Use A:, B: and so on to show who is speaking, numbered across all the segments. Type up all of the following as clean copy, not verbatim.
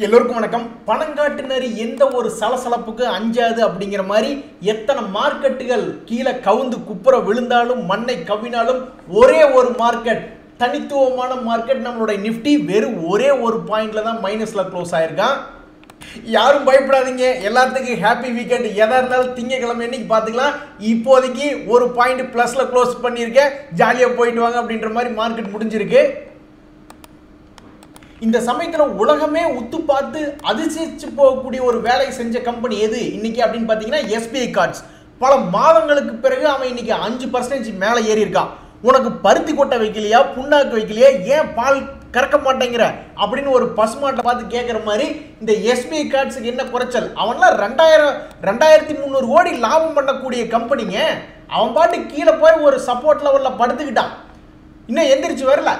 A: எல்லோருக்கும் வணக்கம். பணங்காட்டுனரி எந்த ஒரு சலசலப்புக்கு அஞ்சாது அப்படிங்கிற மாதிரி எத்தனை மார்க்கெட்டுகள் கீழே கவுந்து குப்புற விழுந்தாலும் மண்ணை கவ்வினாலும் ஒரே ஒரு மார்க்கெட், தனித்துவமான மார்க்கெட் நம்மளுடைய நிஃப்டி வெறும் ஒரே ஒரு பாயிண்ட்ல தான் மைனஸ்ல க்ளோஸ் ஆயிருக்கான். யாரும் பயப்படாதீங்க, எல்லாத்துக்கும் ஹாப்பி வீக்கெண்ட். எதா இருந்தாலும் திங்கக்கிழமை இன்னைக்கு பார்த்துக்கலாம். இப்போதைக்கு ஒரு பாயிண்ட் பிளஸ்ல க்ளோஸ் பண்ணியிருக்கேன், ஜாலியாக போயிட்டு வாங்க அப்படின்ற மாதிரி மார்க்கெட் முடிஞ்சிருக்கு. இந்த சமயத்தில் உலகமே உத்து பார்த்து அதிர்ச்சிச்சு போகக்கூடிய ஒரு வேலை செஞ்ச கம்பெனி எது இன்னைக்கு அப்படின்னு பார்த்தீங்கன்னா எஸ்பிஐ கார்ட்ஸ். பல மாதங்களுக்கு பிறகு அவன் இன்னைக்கு 5% மேலே ஏறி இருக்கான். உனக்கு பருத்தி கொட்டை வைக்கலையா, புண்ணாக்கு வைக்கலையா, ஏன் பால் கறக்க மாட்டேங்கிற அப்படின்னு ஒரு பசுமாட்டை பார்த்து கேட்குற மாதிரி இந்த எஸ்பிஐ கார்ட்ஸுக்கு என்ன குறைச்சல்? அவன்லாம் 2300 கோடி லாபம் பண்ணக்கூடிய கம்பெனிங்க. அவன் பாட்டு கீழே போய் ஒரு சப்போர்ட் லெவலில் படுத்துக்கிட்டான், இன்னும் எந்திரிச்சு வரல.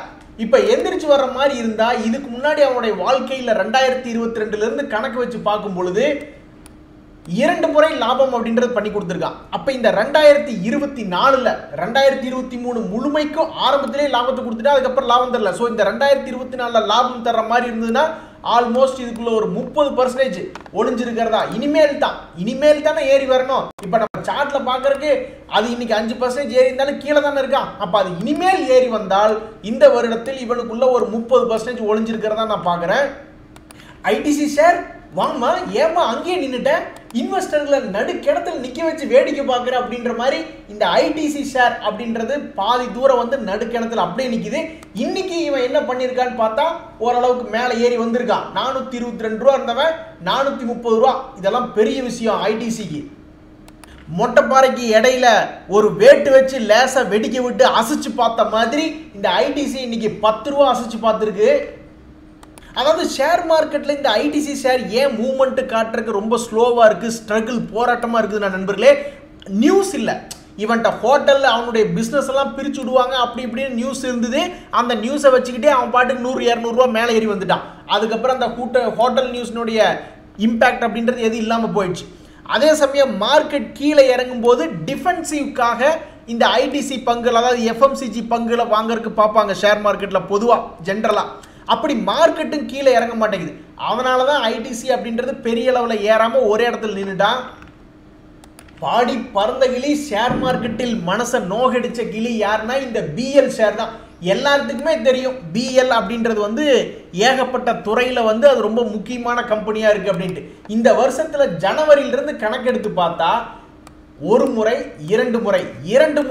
A: இப்போ எந்திரிச்சு வர்ற மாதிரி இருந்தா இதுக்கு முன்னாடி அவனுடைய வாழ்க்கையில் 2022 கணக்கு வச்சு பார்க்கும் பொழுது 2 முறை லாபம் அப்படின்றது பண்ணி கொடுத்துருக்கான். அப்போ இந்த 2024 2023 முழுமைக்கும் ஆரம்பத்திலே லாபத்தை கொடுத்துட்டா அதுக்கப்புறம் லாபம் தரல. ஸோ இந்த 2024 லாபம் தர்ற மாதிரி இருந்ததுன்னா ஆல்மோஸ்ட் இதுக்குள்ள ஒரு 30% ஒளிஞ்சிருக்கிறதா. இனிமேல் தானே ஏறி வரணும். இப்போ நம்ம சார்ட்ல பார்க்கறதுக்கு அது இன்னைக்கு 5% ஏறி இருந்தாலும் கீழே தானே இருக்கான். அப்போ அது இனிமேல் ஏறி வந்தால் இந்த வருடத்தில் இவனுக்குள்ள ஒரு 30% ஒளிஞ்சிருக்கிறதா நான் பார்க்குறேன். ஐடிசி ஷேர் வாமா, ஏமா அங்கேயே நின்றுட்டேன், இன்வெஸ்டர்களை நடுக்கிடத்தில் நிற்க வச்சு வேடிக்கை பார்க்குற அப்படின்ற மாதிரி இந்த ஐடிசி ஷேர் அப்படின்றது பாதி தூரம் வந்து நடுக்கிணத்தில் அப்படியே நிற்கிது. இன்னைக்கு இவன் என்ன பண்ணியிருக்கான்னு பார்த்தா ஓரளவுக்கு மேலே ஏறி வந்திருக்கான். 422 ரூபா இருந்தவன் 430 ரூபா. இதெல்லாம் பெரிய விஷயம் ஐடிசிக்கு. மொட்டைப்பாறைக்கு இடையில ஒரு வேட்டு வச்சு லேசா வெடிக்க விட்டு அசைச்சு பார்த்த மாதிரி இந்த ஐடிசி இன்னைக்கு 10 ரூபா அசைச்சு பார்த்துருக்கு. அதாவது ஷேர் மார்க்கெட்டில் இந்த ஐடிசி ஷேர் ஏன் மூவ்மெண்ட்டு காட்டுறதுக்கு ரொம்ப ஸ்லோவாக இருக்குது, ஸ்ட்ரகிள் போராட்டமாக இருக்குது நான் நண்பர்களே. நியூஸ் இல்லை, இவன்ட்ட ஹோட்டலில் அவனுடைய பிஸ்னஸ் எல்லாம் பிரித்து விடுவாங்க அப்படி இப்படின்னு நியூஸ் இருந்தது. அந்த நியூஸை வச்சுக்கிட்டே அவன் பாட்டுக்கு 100-200 ரூபா மேலே ஏறி வந்துட்டான். அதுக்கப்புறம் அந்த ஹோட்டல் நியூஸ்னுடைய இம்பேக்ட் அப்படின்றது எது இல்லாமல் போயிடுச்சு. அதே சமயம் மார்க்கெட் கீழே இறங்கும் போது டிஃபென்சிவ்காக இந்த ஐடிசி பங்குகள், அதாவது எஃப்எம்சிஜி பங்குகளை வாங்கறதுக்கு பார்ப்பாங்க ஷேர் மார்க்கெட்டில் பொதுவாக ஜென்ரலாக. அப்படி மார்க்கெட்டும் கீழே இறங்க மாட்டேங்குது. அதனால தான் ஐடிசி அப்படின்றது பெரிய அளவில் ஏறாமல் ஒரே இடத்துல நின்றுட்டான். பாடி பறந்த கிளி ஷேர் மார்க்கெட்டில் மனசை நோகடிச்ச கிளி யாருன்னா இந்த பிஎல் ஷேர் தான். எல்லாத்துக்குமே தெரியும் பிஎல் அப்படின்றது வந்து ஏகப்பட்ட துறையில் வந்து அது ரொம்ப முக்கியமான கம்பெனியாக இருக்குது அப்படின்ட்டு. இந்த வருஷத்தில் ஜனவரியிலிருந்து கணக்கெடுத்து பார்த்தா ஒரு முறை 2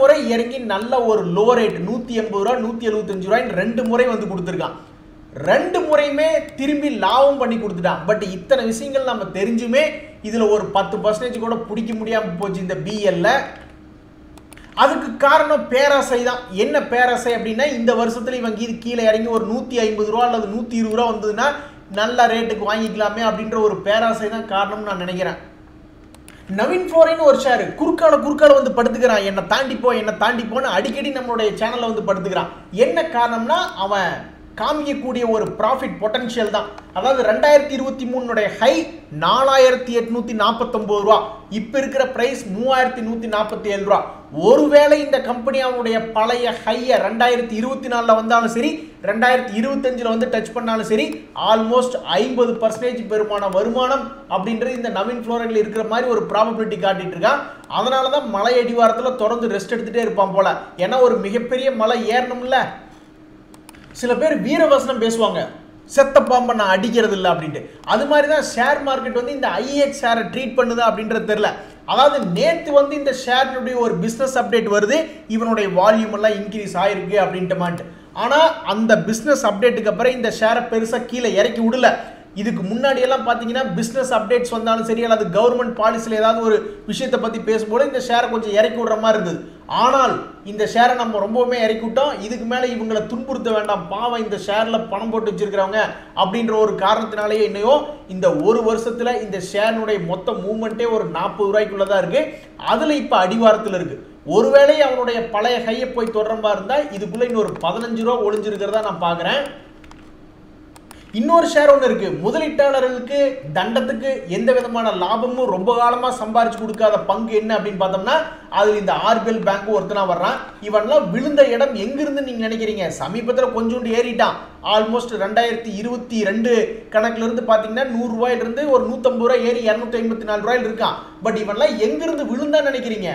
A: முறை இறங்கி நல்ல ஒரு லோ ரேட் 180 ரூபா 175 ரூபாய்ன்னு 2 முறை வந்து கொடுத்துருக்கான். 2 முறையுமே திரும்பி லாபம் பண்ணி கொடுத்துட்டான். பட் இத்தனை விஷயங்கள் நம்ம தெரிஞ்சுமே இதில் ஒரு 10% கூட பிடிக்க முடியாமல் போச்சு இந்த பிஎல்ல. அதுக்கு காரணம் பேராசை தான். என்ன பேராசை அப்படின்னா இந்த வருஷத்துல இவங்க இது கீழே இறங்கி ஒரு 150 ரூபா அல்லது 120 ரூபா வந்ததுன்னா நல்ல ரேட்டுக்கு வாங்கிக்கலாமே அப்படின்ற ஒரு பேராசை தான் காரணம்னு நான் நினைக்கிறேன். நவீன் ஃப்ளோரின் ஒரு ஷேர் குறுக்கால வந்து படுத்துக்கிறான். என்னை தாண்டிப்போன்னு அடிக்கடி நம்மளுடைய சேனல்ல வந்து படுத்துக்கிறான். என்ன காரணம்னா அவன் காமிக்கக்கூடிய ஒரு ப்ராஃபிட் பொட்டன்ஷியல் தான். அதாவது 2023 ஹை 4849 ரூபா, இப்போ இருக்கிற பிரைஸ் 3147 ரூபா. ஒருவேளை இந்த கம்பெனி அவனுடைய பழைய ஹையை 2024 வந்தாலும் சரி 2025 வந்து டச் பண்ணாலும் சரி ஆல்மோஸ்ட் 50% பெருமான வருமானம் அப்படின்றது இந்த நவீன் ஃப்ளோரின்ல இருக்கிற மாதிரி ஒரு ப்ராபபிலிட்டி காட்டிட்டு இருக்கான். அதனால தான் மலை அடிவாரத்தில் தொடர்ந்து ரெஸ்ட் எடுத்துகிட்டே இருப்பான் போல. ஏன்னா ஒரு மிகப்பெரிய மலை ஏறணும்ல. சில பேர் வீரவசனம் பேசுவாங்க, செத்த பாம்பை நான் அடிக்கிறது இல்லை அப்படின்ட்டு. அது மாதிரி தான் ஷேர் மார்க்கெட் வந்து இந்த ஐஎக்ஸ் ஷேரை ட்ரீட் பண்ணுதா அப்படின்றது தெரியல. அதாவது நேற்று வந்து இந்த ஷேரினுடைய ஒரு பிஸ்னஸ் அப்டேட் வருது, இவனுடைய வால்யூம் எல்லாம் இன்க்ரீஸ் ஆயிருக்கு அப்படின்ட்டு. ஆனால் அந்த பிஸ்னஸ் அப்டேட்டுக்கு அப்புறம் இந்த ஷேரை பெருசாக கீழே இறக்கி விடல. இதுக்கு முன்னாடி எல்லாம் பார்த்தீங்கன்னா பிஸ்னஸ் அப்டேட்ஸ் வந்தாலும் சரி அல்லது கவர்மெண்ட் பாலிசியில் ஏதாவது ஒரு விஷயத்தை பற்றி பேசும்போது இந்த ஷேரை கொஞ்சம் இறக்கி விடுற மாதிரி இருந்தது. ஆனால் இந்த ஷேரை நம்ம ரொம்பவுமே இறக்கி விட்டோம். இதுக்கு மேலே இவங்களை துன்புறுத்த வேண்டாம், பாவம் இந்த ஷேரில் பணம் போட்டு வச்சிருக்கிறவங்க அப்படின்ற ஒரு காரணத்தினாலேயே என்னையோ இந்த ஒரு வருஷத்தில் இந்த ஷேரினுடைய மொத்த மூவ்மெண்ட்டே ஒரு 40 ரூபாய்க்குள்ள தான் இருக்குது. அதில் இப்போ அடிவாரத்தில் இருக்குது. ஒருவேளை அவனுடைய பழைய கையை போய் தொடரமா இருந்தால் இதுக்குள்ளே இன்னொரு 15 ரூபா ஒளிஞ்சிருக்கிறதா நான் பார்க்குறேன். இன்னொரு ஷேர் ஒன்று இருக்கு. முதலீட்டாளர்களுக்கு தண்டத்துக்கு எந்த விதமான லாபமும் ரொம்ப காலமா சம்பாரிச்சு கொடுக்காத பங்கு என்ன அப்படின்னு பார்த்தோம்னா அதுல இந்த ஆர்பிஎல் பேங்க் ஒருத்தனா வர்றான். இவன்லாம் விழுந்த இடம் எங்கிருந்து நீங்க நினைக்கிறீங்க? சமீபத்தில் கொஞ்சோண்டு ஏறிட்டான். ஆல்மோஸ்ட் 2022 கணக்குல இருந்து பாத்தீங்கன்னா 100 ரூபாயில இருந்து ஒரு 150 ரூபாய் ஏறி 254 ரூபாயில இருக்கான். பட் இவன்லாம் எங்கிருந்து விழுந்தா நினைக்கிறீங்க?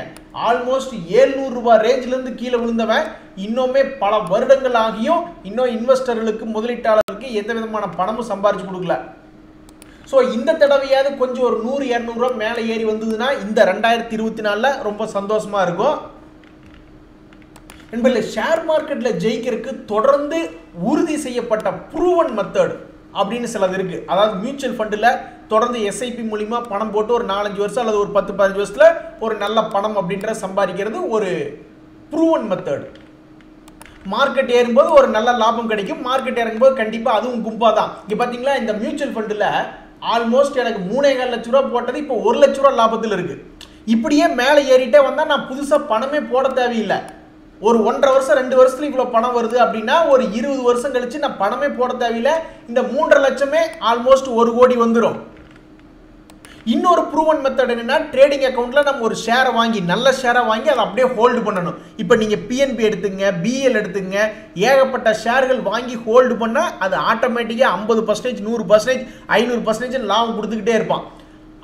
A: ஆல்மோஸ்ட் 700 ரூபாய் ரேஞ்சில இருந்து கீழே விழுந்தவன் இன்னுமே பல வருடங்கள் ஆகியும் இன்னும் இன்வெஸ்டர்களுக்கு முதலீட்டாளர்களுக்கு எந்த விதமான பணமும் சம்பாரிச்சு கொடுக்கல. ஸோ இந்த தடவையாவது கொஞ்சம் ஒரு 100-200 ரூபா மேலே ஏறி வந்ததுன்னா இந்த 2024 ரொம்ப சந்தோஷமா இருக்கும். என்பதில் ஷேர் மார்க்கெட்ல ஜெயிக்கிறதுக்கு தொடர்ந்து உறுதி செய்யப்பட்ட ப்ரூவன் மெத்தட் அப்படின்னு சிலது இருக்கு. அதாவது மியூச்சுவல் ஃபண்டில் தொடர்ந்து எஸ்ஐபி மூலிமா பணம் போட்டு ஒரு 4-5 வருஷம் அல்லது ஒரு 10-15 வருஷத்துல ஒரு நல்ல பணம் அப்படின்ற சம்பாதிக்கிறது ஒரு ப்ரூவன் மெத்தட். மார்க்கெட் ஏறும்போது ஒரு நல்ல லாபம் கிடைக்கும், மார்க்கெட் இறங்கும்போது கண்டிப்பா அதுவும் கும்பா தான். இங்க பாத்தீங்களா இந்த மியூச்சுவல் ஃபண்டில் ஆல்மோஸ்ட் எனக்கு 3.25 லட்ச ரூபா போட்டது இப்போ 1 லட்ச ரூபா லாபத்தில் இருக்கு. இப்படியே மேலே ஏறிட்டே வந்தா நான் புதுசா பணமே போட தேவையில்லை. ஒரு 1.5 வருஷம் 2 வருஷத்துல இவ்வளவு பணம் வருது அப்படின்னா ஒரு 20 வருஷம் கழிச்சு நான் பணமே போட தேவையில்லை. இந்த 3.5 லட்சமே ஆல்மோஸ்ட் 1 கோடி வந்துடும். இன்னொரு ப்ரூவன் மெத்தட் என்னன்னா ட்ரேடிங் அக்கவுண்ட்ல நம்ம ஒரு ஷேரை வாங்கி நல்ல ஷேரை வாங்கி அதை அப்படியே ஹோல்டு பண்ணணும். இப்போ நீங்க பிஎன்பி எடுத்துங்க, பிஎல் எடுத்துங்க, ஏகப்பட்ட ஷேர்கள் வாங்கி ஹோல்டு பண்ணா அது ஆட்டோமேட்டிக்கா 50%, 100%, 500% லாபம் கொடுத்துக்கிட்டே இருப்பான்.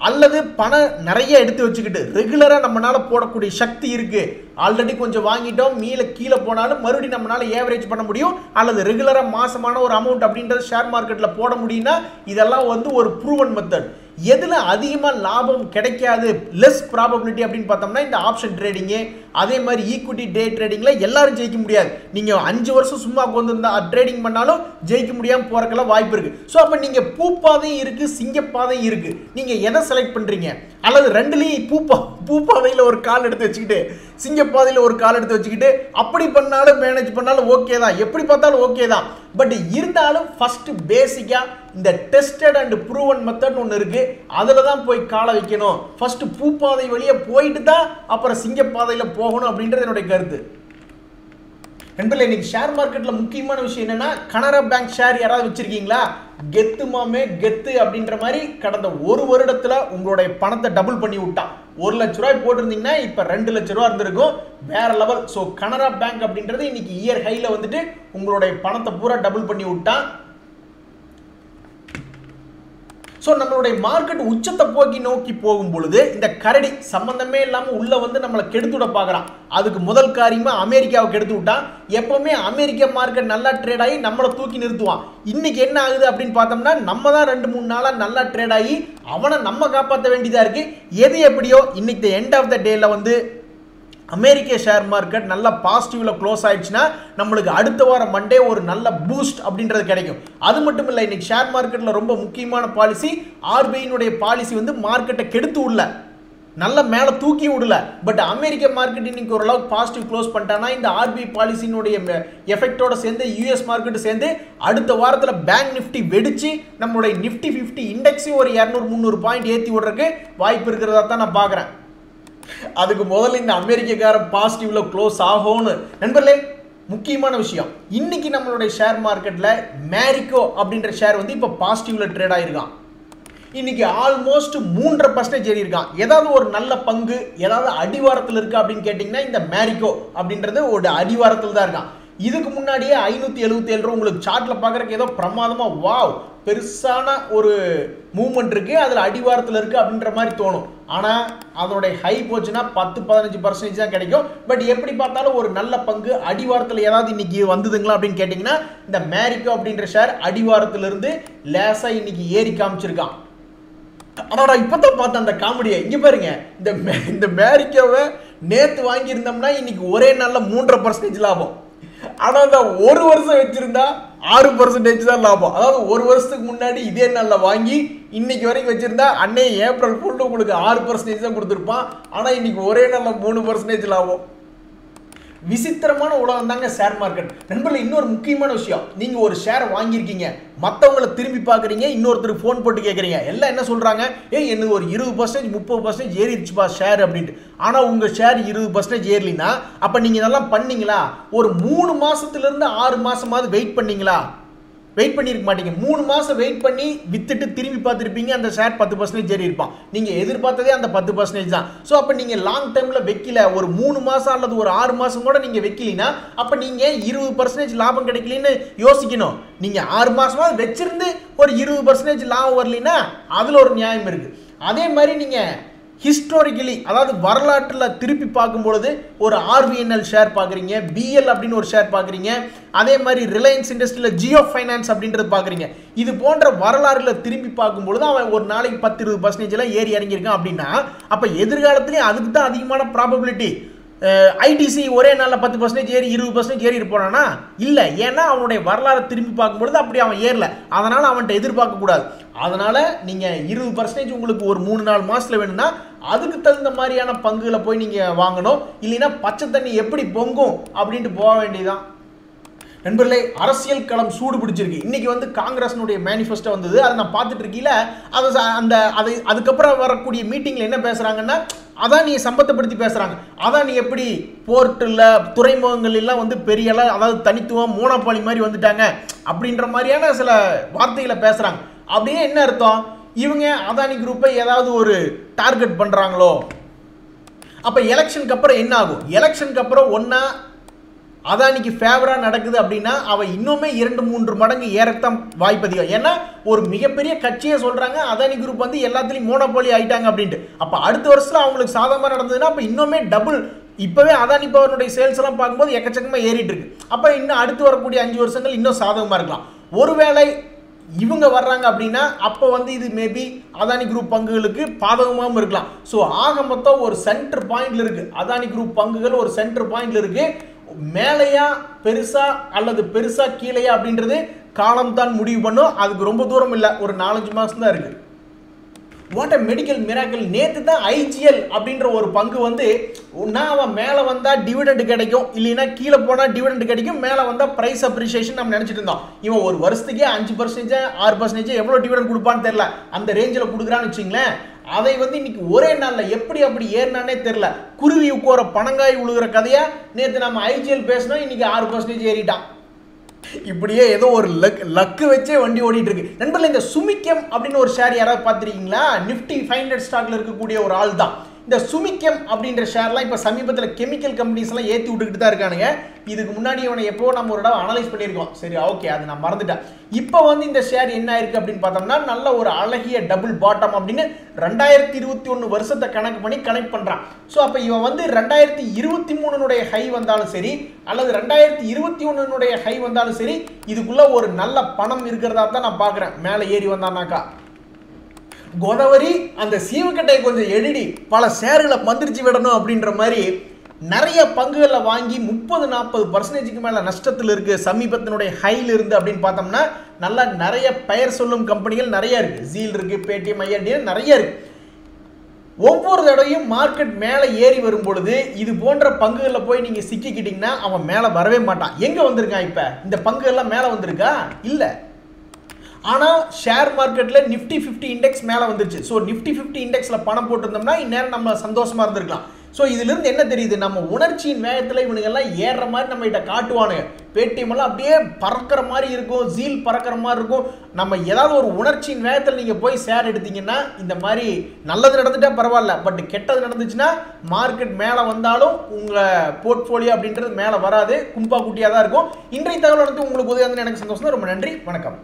A: அல்லது பணம் நிறைய எடுத்து வச்சுக்கிட்டு ரெகுலரா நம்மளால போடக்கூடிய சக்தி இருக்கு. ஆல்ரெடி கொஞ்சம் வாங்கிட்டோம், கீழே போனாலும் மறுபடியும் நம்மளால ஏவரேஜ் பண்ண முடியும். அல்லது ரெகுலரா மாசமான ஒரு அமௌண்ட் அப்படின்றது ஷேர் மார்க்கெட்ல போட முடியும்னா இதெல்லாம் ஒரு ப்ரூவன் மெத்தட். எதுல அதிகமா லாபம் கிடைக்காது, லெஸ் ப்ராபபிலிட்டி அப்படின்னு பார்த்தோம்னா இந்த ஆப்ஷன் ட்ரேடிங்கு, அதே மாதிரி ஈக்விட்டி டே ட்ரேடிங்ல எல்லாரும் ஜெயிக்க முடியாது. நீங்க 5 வருஷம் சும்மா கொண்டு ட்ரேடிங் பண்ணாலும் ஜெயிக்க முடியாம போறதுக்கெல்லாம் வாய்ப்பு இருக்கு. ஸோ அப்ப நீங்க பூப்பாதையும் இருக்கு, சிங்கப்பாதையும் இருக்கு. நீங்க எதை செலக்ட் பண்றீங்க? அல்லது ரெண்டுலையும் பூப்பாதையில ஒரு கால் எடுத்து வச்சுக்கிட்டு சிங்கப்பாதையில ஒரு கால் எடுத்து வச்சுக்கிட்டு அப்படி பண்ணாலும் மேனேஜ் பண்ணாலும் ஓகே தான், எப்படி பார்த்தாலும் ஓகே தான். பட் இருந்தாலும் ஃபர்ஸ்ட் பேசிக்கா இந்த டெஸ்டட் அண்ட் ப்ரூவன் மெத்தட் ஒன்று இருக்கு. அதுல தான் போய் காலை வைக்கணும். ஃபர்ஸ்ட் பூப்பாதை வழியே போயிட்டு தான் அப்புறம் சிங்கப்பாதையில போகணும் அப்படின்றது என்னுடைய கருத்து. என்பதில் இன்னைக்கு ஷேர் மார்க்கெட்ல முக்கியமான விஷயம் என்னன்னா கனரா பேங்க் ஷேர் யாராவது வச்சிருக்கீங்களா? கெத்து மாமே கெத்து அப்படின்ற மாதிரி கடந்த ஒரு வருடத்துல உங்களுடைய பணத்தை டபுள் பண்ணி விட்டான். 1 லட்ச ரூபாய் போட்டிருந்தீங்கன்னா இப்ப 2 லட்ச ரூபாய் இருந்திருக்கும். வேற லெவல். ஸோ கனரா பேங்க் அப்படின்றது இன்னைக்கு இயர் ஹைல வந்துட்டு உங்களுடைய பணத்தை பூரா டபுள் பண்ணி விட்டான். ஸோ நம்மளுடைய மார்க்கெட் உச்சத்தை போக்கி நோக்கி போகும் பொழுது இந்த கரடி சம்பந்தமே இல்லாமல் உள்ள நம்மளை கெடுத்துட பார்க்குறான். அதுக்கு முதல் காரியமா அமெரிக்காவை கெடுத்து விட்டான். எப்பவுமே அமெரிக்கா மார்க்கெட் நல்லா ட்ரேட் ஆகி நம்மளை தூக்கி நிறுத்துவான். இன்னைக்கு என்ன ஆகுது அப்படின்னு பார்த்தோம்னா நம்ம தான் 2-3 நாளா நல்லா ட்ரேட் ஆகி அவனை நம்ம காப்பாற்ற வேண்டியதா இருக்கு. எது எப்படியோ இன்னைக்கு எண்ட் ஆஃப் த டேல அமெரிக்க ஷேர் மார்க்கெட் நல்ல பாசிட்டிவ்ல க்ளோஸ் ஆயிடுச்சுன்னா நம்மளுக்கு அடுத்த வாரம் மண்டே ஒரு நல்ல பூஸ்ட் அப்படின்றது கிடைக்கும். அது மட்டும் இல்லை, இன்னைக்கு ஷேர் மார்க்கெட்ல ரொம்ப முக்கியமான பாலிசி ஆர்பிஐனுடைய பாலிசி மார்க்கெட்டை கெடுத்து விடல, நல்ல மேலே தூக்கி விடல. பட் அமெரிக்க மார்க்கெட் இன்னைக்கு ஓரளவுக்கு பாசிட்டிவ் க்ளோஸ் பண்ணிட்டானா இந்த ஆர்பிஐ பாலிசியினுடைய எஃபெக்டோட சேர்ந்து யூஎஸ் மார்க்கெட் சேர்ந்து அடுத்த வாரத்தில் பேங்க் நிஃப்டி வெடிச்சு நம்மளுடைய நிஃப்டி 50 இண்டெக்ஸையும் ஒரு 200-300 பாயிண்ட் ஏற்றி விடுறதுக்கு வாய்ப்பு இருக்கிறதா தான் நான் பார்க்குறேன். அதுக்கு முதல்ல இந்த அமெரிக்காரன் பாசிட்டிவ்ல க்ளோஸ் ஆகும்னு. நண்பர்களே, முக்கியமான விஷயம் இன்னைக்கு நம்மளுடைய ஷேர் மார்க்கெட்ல மேரிகோ அப்படின்ற ஷேர் இப்ப பாசிட்டிவ்ல ட்ரேட் ஆயிருக்கான். இன்னைக்கு ஆல்மோஸ்ட் 3.5% ஏறி இருக்கான். ஏதாவது ஒரு நல்ல பங்கு ஏதாவது அடிவாரத்தில் இருக்கு அப்படின்னு கேட்டீங்கன்னா இந்த மேரிகோ அப்படின்றது ஒரு அடிவாரத்தில் தான் இருக்கான். இதுக்கு முன்னாடியே 577 ரூபா உங்களுக்கு சார்ட்ல பாக்குறதுக்கு ஏதோ பிரமாதமா வாவ் பெருசான ஒரு மூவ்மெண்ட் இருக்கு, அதுல அடிவாரத்தில் இருக்கு அப்படின்ற மாதிரி தோணும். ஆனா அதோட ஹை போச்சுன்னா 10-15% தான் கிடைக்கும். பட் எப்படி பார்த்தாலும் ஒரு நல்ல பங்கு அடிவாரத்தில் ஏதாவது இன்னைக்கு வந்ததுங்களா அப்படின்னு கேட்டீங்கன்னா இந்த மேரிகோ அப்படின்ற ஷேர் அடிவாரத்திலிருந்து லேசா இன்னைக்கு ஏறி காமிச்சிருக்கான். ஆனா இப்பதான் பார்த்தேன் அந்த காமெடியை. இங்க பாருங்க, இந்த மேரிக்கோவை நேத்து வாங்கி இருந்தோம்னா இன்னைக்கு ஒரே நாள்ல 3.5% லாபம். ஆனா ஒரு வருஷம் வச்சிருந்தா 6% தான் லாபம். அதாவது ஒரு வருஷத்துக்கு முன்னாடி இதே நாள்ல வாங்கி இன்னைக்கு வரைக்கும் வச்சிருந்தா அன்னை ஏப்ரல் ஃபுல்லு உங்களுக்கு 6% தான் கொடுத்துருப்பான். ஆனா இன்னைக்கு ஒரே நாள்ல 3% லாபம். விசித்திரமான உலகம் தாங்க ஷேர் மார்க்கெட். நண்பர்களே, இன்னொரு முக்கியமான விஷயம், நீங்க ஒரு ஷேரை வாங்கியிருக்கீங்க, மற்றவங்களை திரும்பி பார்க்குறீங்க, இன்னொருத்தருக்கு ஃபோன் போட்டு கேட்குறீங்க. எல்லாம் என்ன சொல்றாங்க? எனக்கு ஒரு 20% 30% ஏறிடுச்சுப்பா ஷேர் அப்படின்ட்டு. ஆனால் உங்கள் ஷேர் 20% ஏறலினா அப்போ நீங்கள் இதெல்லாம் பண்ணீங்களா? ஒரு 3 மாசத்துல இருந்து 6 மாசமாவது வெயிட் பண்ணீங்களா? வெயிட் பண்ணியிருக்க மாட்டீங்க. 3 மாதம் வெயிட் பண்ணி வித்துட்டு திரும்பி பார்த்துருப்பீங்க, அந்த ஷேர் 10% ஏறி இருப்பான். நீங்கள் எதிர்பார்த்ததே அந்த 10% தான். ஸோ அப்போ நீங்கள் லாங் டைமில் வைக்கல, ஒரு 3 மாதம் அல்லது ஒரு 6 மாதம் கூட நீங்கள் வைக்கலினா அப்போ நீங்கள் 20% லாபம் கிடைக்கலன்னு யோசிக்கணும். நீங்கள் 6 மாதமாக வச்சிருந்து ஒரு 20% லாபம் வரலினா அதில் ஒரு நியாயம் இருக்குது. அதே மாதிரி நீங்கள் ஹிஸ்டாரிக்கலி, அதாவது வரலாற்றில் திருப்பி பார்க்கும்பொழுது ஒரு RVNL ஷேர் பார்க்குறீங்க, BL அப்படின்னு ஒரு ஷேர் பார்க்குறீங்க, அதே மாதிரி ரிலையன்ஸ் இண்டஸ்ட்ரியில் ஜியோ ஃபைனான்ஸ் அப்படின்றது பார்க்குறீங்க. இது போன்ற வரலாறுல திரும்பி பார்க்கும்பொழுது அவன் ஒரு நாளைக்கு 10-20% ஏறி இறங்கியிருக்கான் அப்படின்னா அப்போ எதிர்காலத்துலேயும் அதுக்கு தான் அதிகமான ப்ராபபிலிட்டி. ITC ஒரே நாளில் 10% ஏறி 20% ஏறி இருப்பானா? இல்லை. ஏன்னா அவனுடைய வரலாறு திரும்பி பார்க்கும்பொழுது அப்படி அவன் ஏறல. அதனால் அவன்கிட்ட எதிர்பார்க்கக்கூடாது. அதனால் நீங்கள் 20% உங்களுக்கு ஒரு 3-4 மாதத்தில் வேணும்னா அதுக்கு தகுந்த மாதிரியான பங்குகளை போய் நீங்கள் வாங்கணும். இல்லைன்னா பச்சை தண்ணி எப்படி பொங்கும் அப்படின்ட்டு போக வேண்டியதான். நண்பர்களே, அரசியல் களம் சூடு பிடிச்சிருக்கு. இன்னைக்கு வந்து காங்கிரஸ்னுடைய மேனிஃபெஸ்டோ வந்தது, அதை நான் பார்த்துட்டு இருக்கீல. அதுக்கப்புறம் வரக்கூடிய மீட்டிங்கில் என்ன பேசுகிறாங்கன்னா, அதான் நீ சம்பந்தப்படுத்தி பேசுகிறாங்க. அதான் நீ எப்படி போர்ட்டில் துறைமுகங்கள் எல்லாம் வந்து பெரிய அதாவது தனித்துவம் மோனோபாலி மாதிரி வந்துட்டாங்க அப்படின்ற மாதிரியான சில வார்த்தைகளை பேசுகிறாங்க. அப்படியே என்ன அர்த்தம்? இவங்க அதானி குரூப்பை ஏதாவது ஒரு டார்கெட் பண்ணுறாங்களோ? அப்போ எலெக்ஷனுக்கு அப்புறம் என்ன ஆகும்? எலெக்ஷனுக்கு அப்புறம் ஒன்றா அதானிக்கு ஃபேவராக நடக்குது அப்படின்னா அவன் இன்னுமே 2-3 மடங்கு ஏறத்தான் வாய்ப்பு அதிகம். ஏன்னா ஒரு மிகப்பெரிய கட்சியை சொல்கிறாங்க அதானி குரூப் வந்து எல்லாத்துலேயும் மோனோபாலி ஆகிட்டாங்க அப்படின்ட்டு. அப்போ அடுத்த வருஷத்தில் அவங்களுக்கு சாதகமாக நடந்ததுன்னா அப்போ இன்னுமே டபுள். இப்போவே அதானி பவருடைய சேல்ஸ் எல்லாம் பார்க்கும்போது எக்கச்சக்கமாக ஏறிட்டு இருக்கு. அப்போ இன்னும் அடுத்து வரக்கூடிய 5 வருஷங்கள் இன்னும் சாதகமாக இருக்கலாம். ஒருவேளை இவங்க வர்றாங்க அப்படின்னா அப்போ வந்து இது மேபி அதானி குரூப் பங்குகளுக்கு பாதகமாகவும் இருக்கலாம். ஸோ ஆக மொத்தம் ஒரு சென்டர் பாயிண்ட்ல இருக்கு. அதானி குரூப் பங்குகள் ஒரு சென்டர் பாயிண்ட்ல இருக்கு. மேலையா பெருசா அல்லது பெருசா கீழையா அப்படின்றது காலம் தான் முடிவு பண்ணும். அதுக்கு ரொம்ப தூரம் இல்லை, ஒரு 4-5 மாசம் தான் இருக்கு. What a medical miracle. நேற்று தான் IGL அப்படின்ற ஒரு பங்கு வந்து அவன் மேலே வந்தால் டிவிடெண்ட் கிடைக்கும், இல்லைன்னா கீழே போனால் டிவிடெண்ட் கிடைக்கும், மேலே வந்தால் ப்ரைஸ் அப்ரிசியேஷன் நம்ம நினச்சிட்டு இருந்தோம். இவன் ஒரு வருஷத்துக்கே 5%, 6% எவ்வளோ டிவிடெண்ட் கொடுப்பான்னு தெரியல, அந்த ரேஞ்சில் கொடுக்குறான்னு வச்சுங்களேன். அதை வந்து இன்னைக்கு ஒரே நாளில் எப்படி அப்படி ஏறினானே தெரியல. குருவி உட்கார பனங்காய் உழுகிற கதையா நேற்று நம்ம IGL பேசினோம், இன்னைக்கு 6% ஏறிட்டான். இப்படியே ஏதோ ஒரு லக்கு வச்சே வண்டி ஓடிட்டு இருக்கு. நண்பர்களே, இந்த சுமிக்கம் அப்படின்னு ஒரு ஷேர் யாராவது பார்த்துருக்கீங்களா? நிஃப்டி 500 ஸ்டாக்ல இருக்கக்கூடிய ஒரு ஆள் தான். இந்த சுமிக்கம் அப்படின்ற ஷேர்லாம் இப்போ சமீபத்தில் கெமிக்கல் கம்பெனிஸ் எல்லாம் ஏற்றி விட்டுக்கிட்டு தான் இருக்கானுங்க. இதுக்கு முன்னாடி இவனை எப்போ நம்ம ஒரு இடம் அனலைஸ் பண்ணியிருக்கோம். சரி, ஓகே, அது நான் மறந்துட்டேன். இப்போ வந்து இந்த ஷேர் என்ன ஆயிருக்கு அப்படின்னு பார்த்தோம்னா நல்ல ஒரு அழகிய டபுள் பாட்டம் அப்படின்னு 2021 வருஷத்தை கணக்கு பண்ணி கனெக்ட் பண்ணுறான். ஸோ அப்போ இவன் வந்து 2023 ஹை வந்தாலும் சரி அல்லது 2021 ஹை வந்தாலும் சரி இதுக்குள்ள ஒரு நல்ல பணம் இருக்கிறதா தான் நான் பார்க்குறேன். மேலே ஏறி வந்தானாக்கா கோதாவரி அந்த சீவக்கட்டை கொஞ்சம் எழுடி பல ஷேர்களை மந்திரிச்சு விடணும் அப்படின்ற மாதிரி நிறைய பங்குகளை வாங்கி 30-40% மேலே நஷ்டத்தில் இருக்குது. சமீபத்தினுடைய ஹையில் இருந்து அப்படின்னு பார்த்தோம்னா நல்லா நிறைய பெயர் சொல்லும் கம்பெனிகள் நிறைய இருக்குது. ஜீல் இருக்குது, பேடிஎம், ஐஆர்டிஎன் நிறைய இருக்குது. ஒவ்வொரு தடவையும் மார்க்கெட் மேலே ஏறி வரும் பொழுது இது போன்ற பங்குகளில் போய் நீங்கள் சிக்கிக்கிட்டீங்கன்னா அவன் மேலே வரவே மாட்டான். எங்கே வந்திருக்கான்? இப்போ இந்த பங்குகள்லாம் மேலே வந்திருக்கா? இல்லை. ஆனால் ஷேர் மார்க்கெட்டில் நிஃப்டி 50 இண்டெக்ஸ் மேலே வந்துருச்சு. ஸோ நிஃப்டி 50 இண்டெக்ஸில் பணம் போட்டிருந்தோம்னா இந்நேரம் நம்ம சந்தோஷமாக இருந்திருக்கலாம். ஸோ இதிலிருந்து என்ன தெரியுது? நம்ம உணர்ச்சியின் வேகத்தில் இவனுங்கெல்லாம் ஏறுற மாதிரி நம்ம கிட்ட காட்டுவானுங்க. பேடிஎம் எல்லாம் அப்படியே பறக்கிற மாதிரி இருக்கும், ஜீல் பறக்கிற மாதிரி இருக்கும். நம்ம ஏதாவது ஒரு உணர்ச்சியின் வேகத்தில் நீங்கள் போய் ஷேர் எடுத்தீங்கன்னா இந்த மாதிரி நல்லது நடந்துட்டா பரவாயில்ல, பட் கெட்டது நடந்துச்சுன்னா மார்க்கெட் மேலே வந்தாலும் உங்கள் போர்ட்ஃபோலியோ அப்படின்றது மேலே வராது, கும்பா குட்டியாக தான் இருக்கும். இன்றைய தகவல் வந்து உங்களுக்கு உதவி வந்து எனக்கு சந்தோஷம் தான். ரொம்ப நன்றி, வணக்கம்.